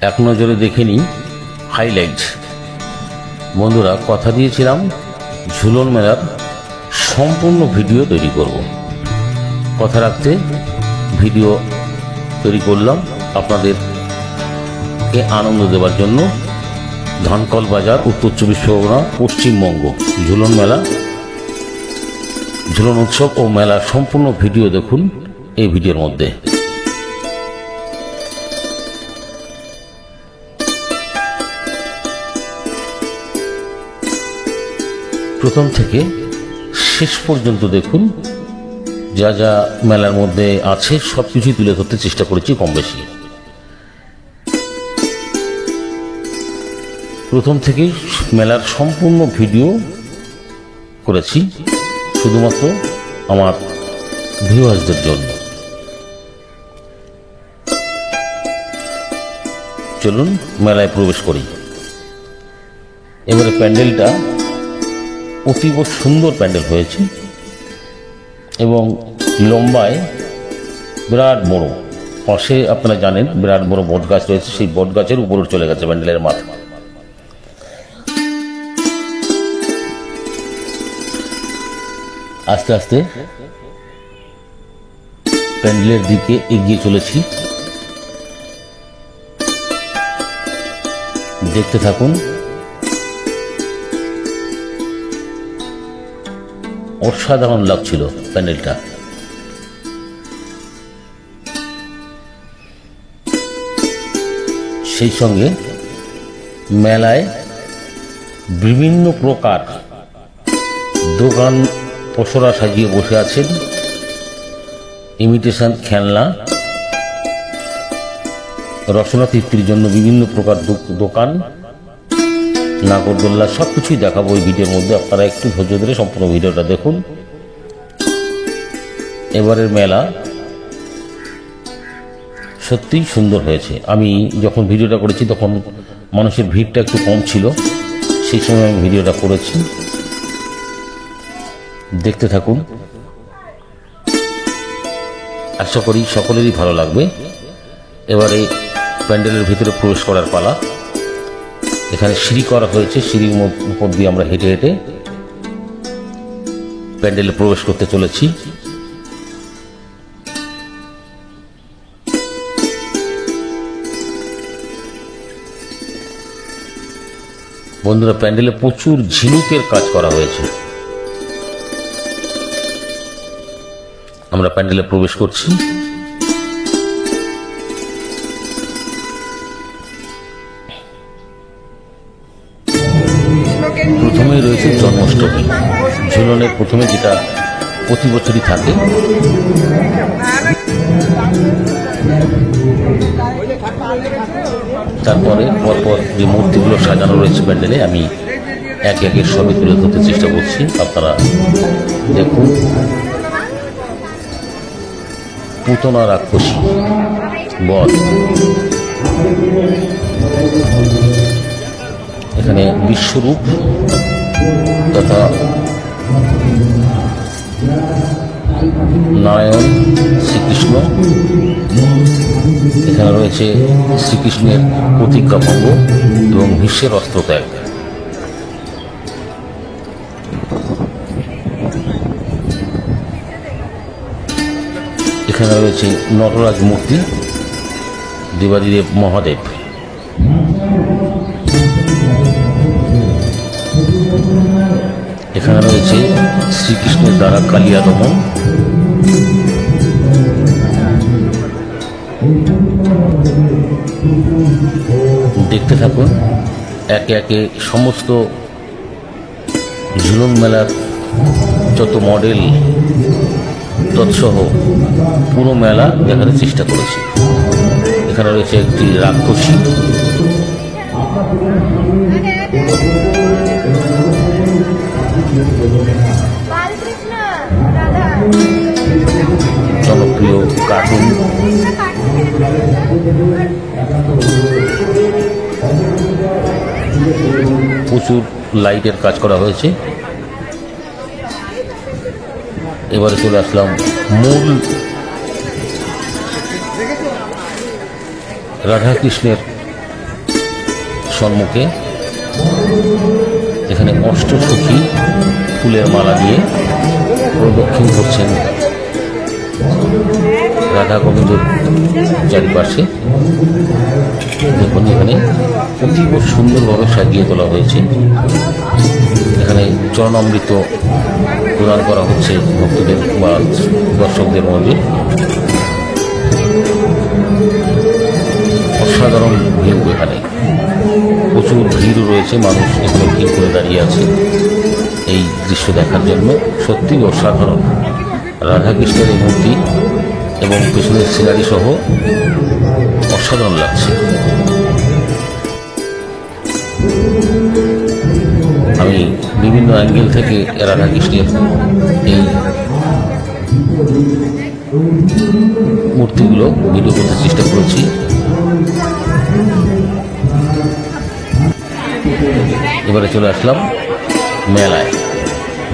এক নজরে দেখে নিই হাইলাইট। বন্ধুরা, কথা দিয়েছিলাম ঝুলন মেলার সম্পূর্ণ ভিডিও তৈরি করব। কথা রাখতে ভিডিও তৈরি করলাম আপনাদেরকে আনন্দ দেওয়ার জন্য। ধানকল বাজার, উত্তর 24 পরগনা, পশ্চিমবঙ্গ। ঝুলন মেলা, ঝুলন উৎসব ও মেলার সম্পূর্ণ ভিডিও দেখুন এই ভিডিওর মধ্যে। প্রথম থেকে শেষ পর্যন্ত দেখুন, যা যা মেলার মধ্যে আছে সবকিছুই তুলে ধরতে চেষ্টা করেছি কম বেশি। প্রথম থেকেই মেলার সম্পূর্ণ ভিডিও করেছি শুধুমাত্র আমার ভিউয়ার্সদের জন্য। চলুন মেলায় প্রবেশ করি। এবারে প্যান্ডেলটা অতীব সুন্দর প্যান্ডেল হয়েছে এবং লম্বায় বিরাট বড়। পাশে আপনারা জানেন বিরাট বড় বট গাছ রয়েছে, সেই বট গাছের উপরে চলে গেছে প্যান্ডেলের মাথা। আস্তে আস্তে প্যান্ডেলের দিকে এগিয়ে চলেছি, দেখতে থাকুন। অসাধারণ লাগছিল প্যান্ডেলটা। সেই সঙ্গে মেলায় বিভিন্ন প্রকার দোকান পসরা সাজিয়ে বসে আছেন। ইমিটেশন খেলনা, রসনা তৃপ্তির জন্য বিভিন্ন প্রকার দোকান, নাগরদোল্লা, সবকিছুই দেখাবো এই ভিডিওর মধ্যে। আপনারা একটু ধৈর্য ধরে সম্পূর্ণ ভিডিওটা দেখুন। এবারের মেলা সত্যিই সুন্দর হয়েছে। আমি যখন ভিডিওটা করেছি তখন মানুষের ভিড়টা একটু কম ছিল, সেই সময় আমি ভিডিওটা করেছি। দেখতে থাকুন, আশা করি সকলেরই ভালো লাগবে। এবারে প্যান্ডেলের ভিতরে প্রবেশ করার পালা। এখানে সিঁড়ি করা হয়েছে, সিঁড়ির উপর দিয়ে আমরা হেঁটে হেঁটে প্যান্ডেলে প্রবেশ করতে চলেছি। বন্ধুরা, প্যান্ডেলে প্রচুর ঝিনুকের কাজ করা হয়েছে। আমরা প্যান্ডেলে প্রবেশ করছি। প্রথমেই রয়েছে জন্মাষ্টমী। ঝুলনের প্রথমে যেটা প্রতি বছরই থাকে। তারপরে পরপর যে মূর্তিগুলো সাজানো রয়েছে প্যান্ডেলে, আমি একে একে সবই তুলে ধরতে চেষ্টা করছি। আপনারা দেখুন, পুতনা রাক্ষসী, বধ। এখানে বিশ্বরূপ তথা নারায়ণ শ্রীকৃষ্ণ। এখানে রয়েছে শ্রীকৃষ্ণের প্রতিজ্ঞাভঙ্গ এবং ভীষ্মের অস্ত্রত্যাগ। এখানে রয়েছে নটরাজ মূর্তি, দেবাদিদেব মহাদেব। এখানে রয়েছে শ্রীকৃষ্ণের দ্বারা কালিয়া দমন। দেখতে থাকুন একে একে সমস্ত ঝুলন মেলার যত মডেল তৎসহ পুরো মেলা দেখার চেষ্টা করেছি। এখানে রয়েছে একটি রাক্ষসী, জনপ্রিয় কার্টুন। প্রচুর লাইটের কাজ করা হয়েছে। এবারে চলে আসলাম মূল রাধাকৃষ্ণের সম্মুখে এখানে অষ্টসখী ফুলের মালা দিয়ে প্রদক্ষিণ করছেন রাধা গোবিন্দর চারিপাশে। দেখুন এখানে অতীব সুন্দরভাবে সাজিয়ে তোলা হয়েছে। এখানে চরণামৃত প্রদান করা হচ্ছে ভক্তদের বা দর্শকদের মধ্যে। অসাধারণ ভিড়, এখানে প্রচুর ভিড় রয়েছে, মানুষ এখানে ভিড় করে দাঁড়িয়ে আছে এই দৃশ্য দেখার জন্য। সত্যি অসাধারণ রাধাকৃষ্ণের এই মূর্তি এবং পেছনের সিনারি সহ অসাধারণ লাগছে। আমি বিভিন্ন অ্যাঙ্গেল থেকে রাধাকৃষ্ণের এই মূর্তিগুলো ভিডিও করতে চেষ্টা করেছি। এবারে চলে আসলাম মেলায়।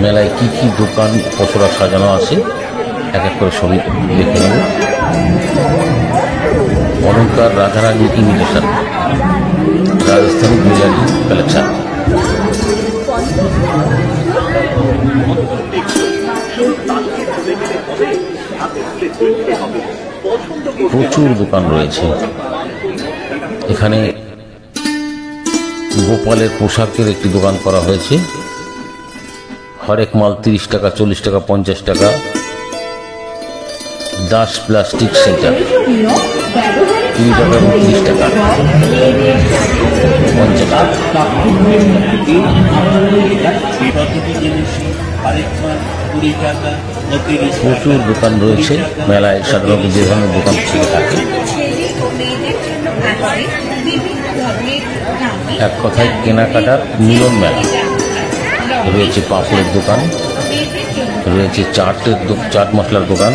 মেলায় কি কি দোকান পসরা সাজানো আছে এক এক করে সবই দেখে নেব। অলঙ্কার Radharani imitation, Rajasthani jewellery collection. প্রচুর দোকান রয়েছে এখানে। গোপালের পোশাকের একটি দোকান করা হয়েছে। হরেক মাল 30 টাকা, 40 টাকা, 50 টাকা। দাস প্লাস্টিক সেন্টার 20 টাকা, 30 টাকা, 50 টাকা। প্রচুর দোকান রয়েছে মেলায়। সাধারণত যে ধরনের দোকান থাকে, এক কথায় কেনাকাটার মিলন মেলা। রয়েছে পাঁপড়ের দোকান, রয়েছে চাট মশলার দোকান,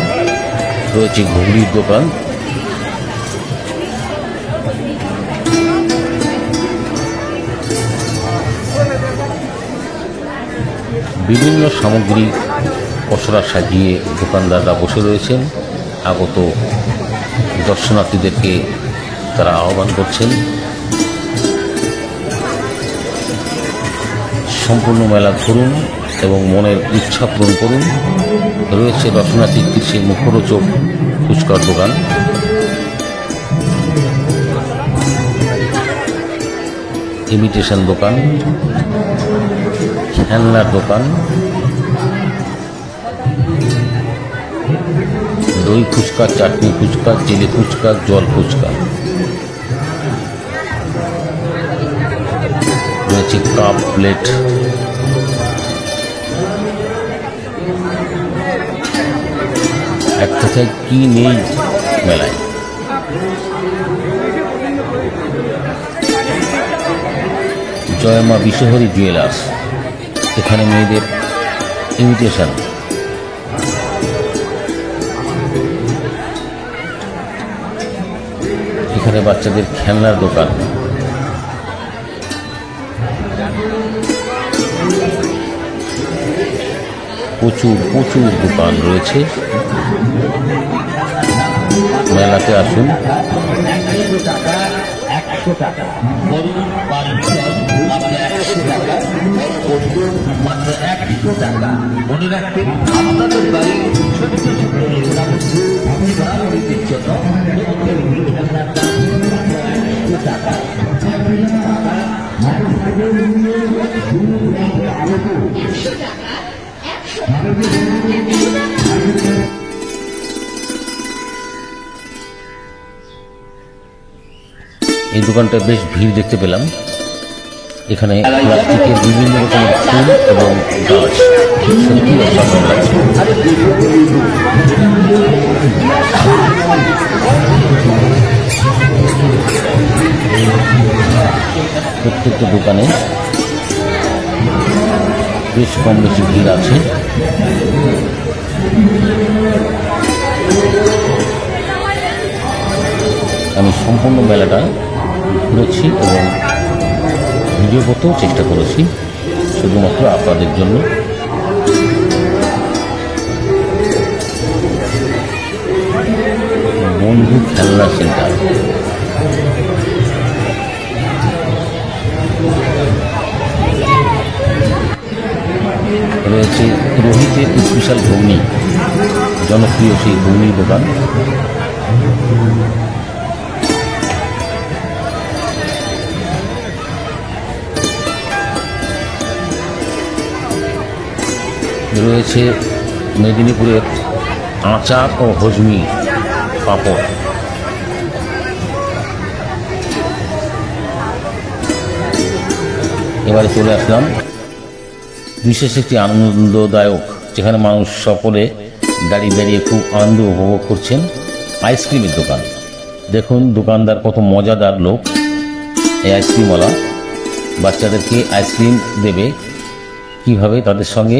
রয়েছে ঘুগনির দোকান, বিভিন্ন সামগ্রী পসরা সাজিয়ে দোকানদাররা বসে রয়েছেন। আগত দর্শনার্থীদেরকে তারা আহ্বান করছেন। সম্পূর্ণ মেলা ঘুরুন এবং মনের ইচ্ছা পূরণ করুন। রয়েছে রসনাতীত কৃষি মুখরোচক ফুচকার দোকান, ইমিটেশন দোকান, খেলনার দোকান, দই ফুচকা, চাটনি ফুচকা, চিলি ফুচকা, জল ফুচকা। রয়েছে কাপ প্লেট, এক কথায় কি নেই মেলায়। জয়মা বিশ্বহরী জুয়েলার্স, এখানে মেয়েদের ইমিটেশন। এখানে বাচ্চাদের খেলনার দোকান। প্রচুর প্রচুর দোকান রয়েছে। মেলাতে আসুন। মনে রাখবেন আপনাদের বাড়ির ছোট ছোট ঘোরাঘুরির জন্য এই দোকানটা বেশ ভিড় দেখতে পেলাম। এখানে প্লাস্টিকের বিভিন্ন রকমের ফুল এবং গাছ, সত্যি অসাধারণ লাগছে। প্রত্যেকটা দোকানে বেশ কম বেশি ভিড় আছে। আমি সম্পূর্ণ মেলাটা ঘুরেছি এবং ভিডিও করতেও চেষ্টা করেছি শুধুমাত্র আপনাদের জন্য। বন্ধু খেলনা সেন্টার, হাতের স্পেশাল ঘুগনি, জনপ্রিয় সেই ঘুগনির দোকান। রয়েছে মেদিনীপুরের আচার ও হজমি পাঁপড়। এবারে চলে আসলাম বিশেষ একটি আনন্দদায়ক, যেখানে মানুষ সকলে দাঁড়িয়ে দাঁড়িয়ে খুব আনন্দ উপভোগ করছেন, আইসক্রিমের দোকান। দেখুন দোকানদার কত মজাদার লোক। এই আইসক্রিমওয়ালা বাচ্চাদেরকে আইসক্রিম দেবে, কিভাবে তাদের সঙ্গে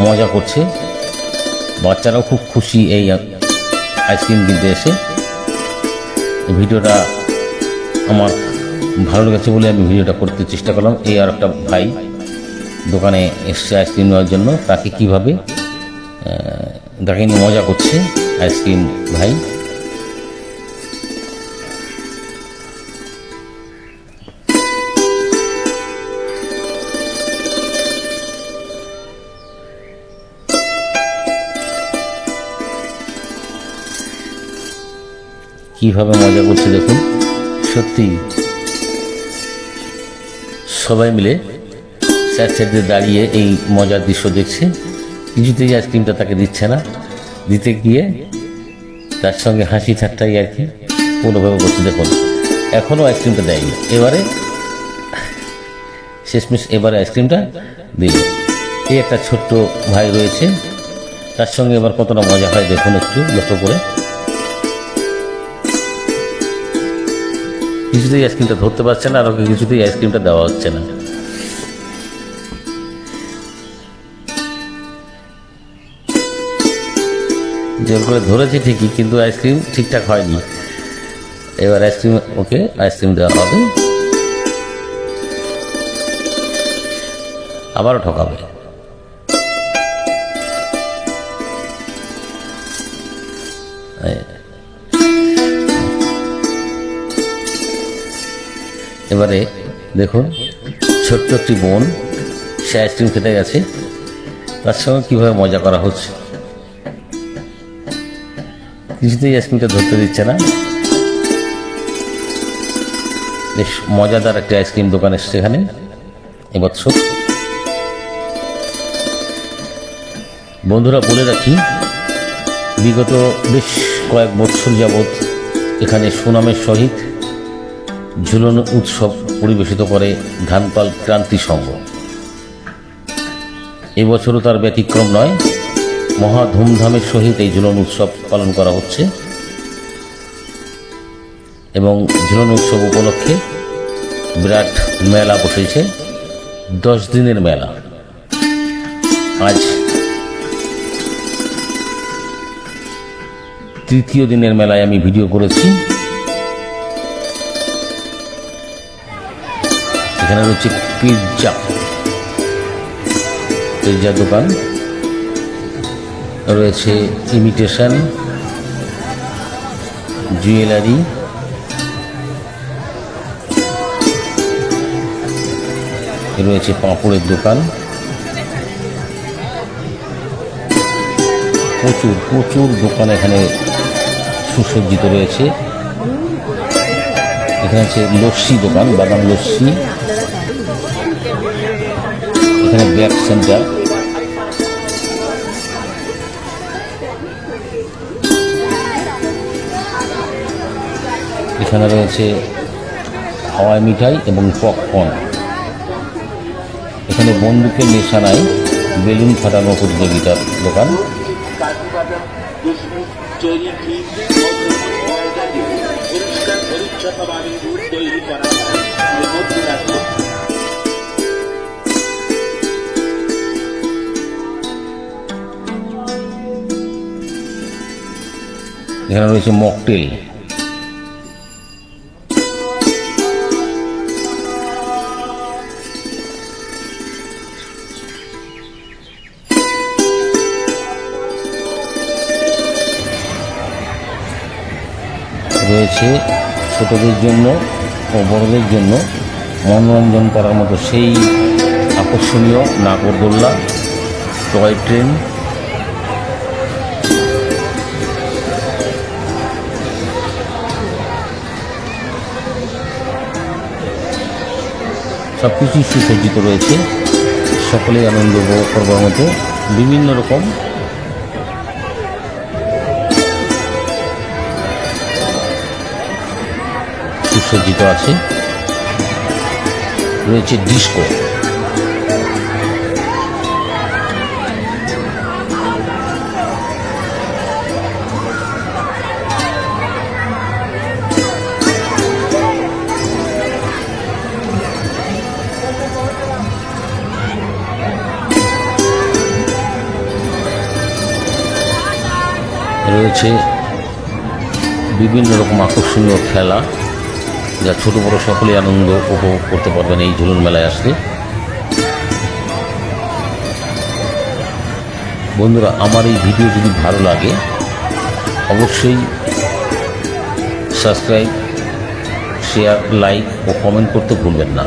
মজা করছে। বাচ্চারাও খুব খুশি এই আইসক্রিম কিনতে এসে। এই ভিডিওটা আমার ভালো লেগেছে বলে আমি ভিডিওটা করতে চেষ্টা করলাম। এই আর একটা ভাই দোকানে এসছে আইসক্রিম নেওয়ার জন্য, তাকে কীভাবে তাকে নিয়ে মজা করছে আইসক্রিম ভাই। কিভাবে মজা করছে দেখুন, সত্যি সবাই মিলে সাইড সাইডে দাঁড়িয়ে এই মজার দৃশ্য দেখছে। কিছুতেই আইসক্রিমটা তাকে দিচ্ছে না, দিতে গিয়ে তার সঙ্গে হাসি ঠাট্টাই আর কি কোনোভাবে করছে। দেখুন এখনও আইসক্রিমটা দেয়নি, এবারে শেষমেশ এবারে আইসক্রিমটা দিল। এই একটা ছোট্ট ভাই রয়েছে, তার সঙ্গে এবার কতটা মজা হয় দেখুন একটু লক্ষ্য করে। কিছুতেই আইসক্রিমটা ধরতে পারছে না, আর ওকে কিছুতেই আইসক্রিমটা দেওয়া হচ্ছে না। জোর করে ধরেছে ঠিকই, কিন্তু আইসক্রিম ঠিকঠাক হয়নি। এবার আইসক্রিম ওকে আইসক্রিম দেওয়া হবে, আবারও ঠকাবে। এবারে দেখুন ছোট্ট একটি বোন, সে আইসক্রিম খেতে গেছে, তার সঙ্গে কীভাবে মজা করা হচ্ছে। কিছুতেই আইসক্রিমটা ধরতে দিচ্ছে না। বেশ মজাদার একটা আইসক্রিম দোকান এসছে এখানে এবছর। বন্ধুরা বলে রাখি, বিগত বেশ কয়েক বছর যাবৎ এখানে সুনামের সহিত ঝুলন উৎসব পরিবেশিত করে ধানপাল ক্রান্তি সংঘ। এবছরও তার ব্যতিক্রম নয়, মহা ধুমধামের সহিত এই ঝুলন উৎসব পালন করা হচ্ছে এবং ঝুলন উৎসব উপলক্ষে বিরাট মেলা বসেছে, 10 দিনের মেলা। আজ তৃতীয় দিনের মেলায় আমি ভিডিও করেছি। এখানে রয়েছে পিৎজা দোকান, রয়েছে ইমিটেশন জুয়েলারি, রয়েছে পাঁপড়ের দোকান। প্রচুর প্রচুর দোকান এখানে সুসজ্জিত রয়েছে। এখানে আছে লস্যি দোকান, বাদাম লস্যি। এখানে ব্যাগ সেন্টার, এখানে রয়েছে হাওয়াই মিঠাই এবং পপকর্ন। এখানে বন্দুকের নিশানায় বেলুন ফাটানো প্রতিযোগিতার দোকান। এখানে রয়েছে মকটেল। রয়েছে ছোটদের জন্য ও বড়দের জন্য মনোরঞ্জন করার মতো সেই আকর্ষণীয় নাগরদোল্লা, টয় ট্রেন, সবকিছুই সুসজ্জিত রয়েছে। সকলেই আনন্দ উপভোগ করবার মতো বিভিন্ন রকম সুসজ্জিত আছে। রয়েছে ডিস্কো, রয়েছে বিভিন্ন রকম আকর্ষণীয় খেলা, যা ছোট বড় সকলেই আনন্দ উপভোগ করতে পারবেন এই ঝুলন মেলায় আসলে। বন্ধুরা, আমার এই ভিডিও যদি ভালো লাগে অবশ্যই সাবস্ক্রাইব, শেয়ার, লাইক ও কমেন্ট করতে ভুলবেন না।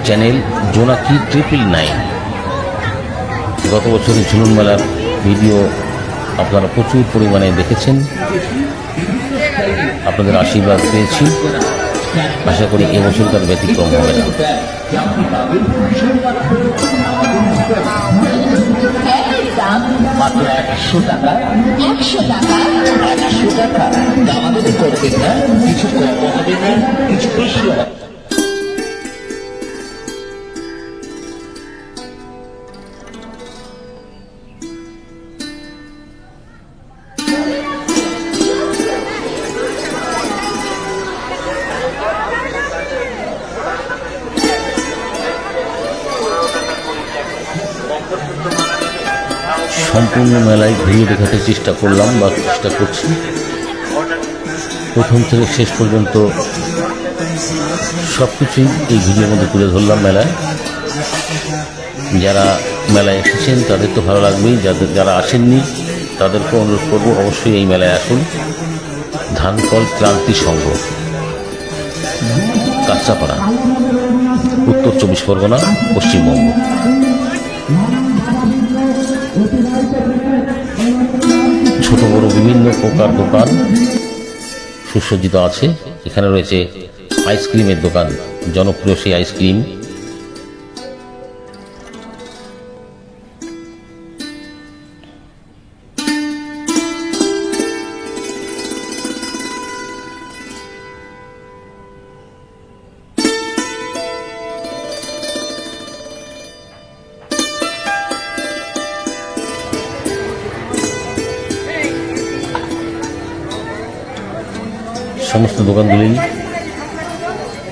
চ্যানেল জোনাকি 999। গত বছরের ঝুলন মেলার ভিডিও আপনারা প্রচুর পরিমাণে দেখেছেন, আপনাদের আশীর্বাদ পেয়েছি। আশা করি এবছর তার ব্যতিক্রম হবে না। মাত্র 100 টাকা, 100 টাকা, 100 টাকা। দামাদামি করবেন না, কিছু কম হবে না, কিছু বেশি হবে। সম্পূর্ণ মেলায় ঘুরিয়ে দেখাতে চেষ্টা করলাম বা চেষ্টা করছি। প্রথম থেকে শেষ পর্যন্ত সব কিছুই এই ভিডিওর মধ্যে তুলে ধরলাম মেলায়। যারা মেলায় এসেছেন তাদের তো ভালো লাগবেই, যারা আসেননি তাদেরকে অনুরোধ করবো অবশ্যই এই মেলায় আসুন। ধানকল ক্রান্তি সংঘ, কাঁচরাপাড়া, উত্তর 24 পরগনা, পশ্চিমবঙ্গ। ছোট বড় বিভিন্ন প্রকার দোকান সুসজ্জিত আছে। এখানে রয়েছে আইসক্রিমের দোকান, জনপ্রিয় সেই আইসক্রিম, সমস্ত দোকানগুলি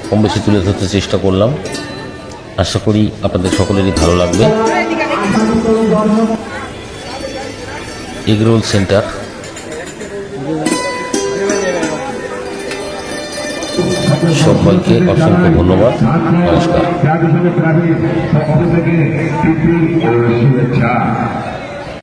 কম বেশি তুলে ধরতে চেষ্টা করলাম। আশা করি আপনাদের সকলেরই ভালো লাগবে। এগরোল সেন্টার, সবাইকে অসংখ্য ধন্যবাদ। নমস্কার।